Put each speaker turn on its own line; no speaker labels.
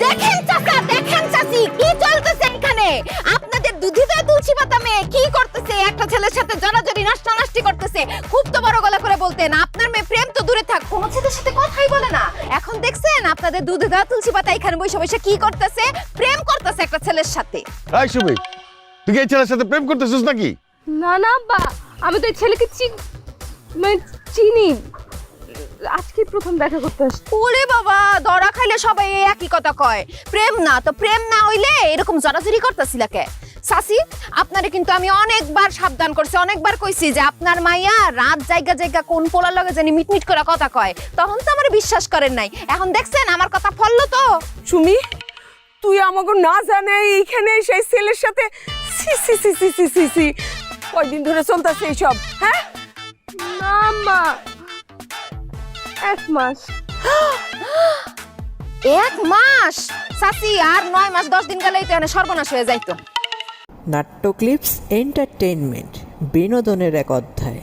দেখেন চাচা, দেখেন চাচি, কি চলতেছে এখানে? আপনাদের দুধিতা তুলসী পাতা মেয়ে কি করতেছে? একটা ছেলের সাথে জড়াজড়ি নাষ্টানাষ্টি করতেছে। খুব তো বড় গলা করে বলতেন, আপনার মেয়ে প্রেম তো দূরে থাক, কোনো ছেলের সাথে কথাই বলে না। এখন দেখছেন আপনাদের দুধিতা তুলসী পাতা এখানে বসে বসে কি করতেছে? প্রেম করতেছে একটা ছেলের সাথে।
এই সুমি, তুই কি এই ছেলের সাথে প্রেম করতেছিস নাকি?
না না আব্বা, আমি তো এই ছেলেকে চিনি, আজকে প্রথম দেখা করতে আসছি।
ওরে বাবা, ধরা খাইলে সবাই এই একই কথা কয়। প্রেম না তো প্রেম না হইলে এরকম জড়াজড়ি করতেছিল কে? সাসি, আপনারে কিন্তু আমি অনেকবার সাবধান করছি, অনেকবার কইছি যে আপনার মাইয়া রাত জায়গা জায়গা কোন পোলার লগে জানি মিটমিট করে কথা কয়। তখন তো আমার বিশ্বাস করেন নাই। এখন দেখছেন আমার কথা ফললো তো।
সুমি, তুই আমাকে না জানে এইখানে সেই ছেলের সাথে সি সি সি সি সি সি সি কয়দিন ধরে চলতেছে এইসব? হ্যাঁ
না মা, 1 মাস।
1 মাস? সাসি, আর 9 মাস 10 দিন গেলেই তো এখানে সর্বনাশ হয়ে যাইতো।
নাট্য ক্লিপস এন্টারটেইনমেন্ট, বিনোদনের এক অধ্যায়।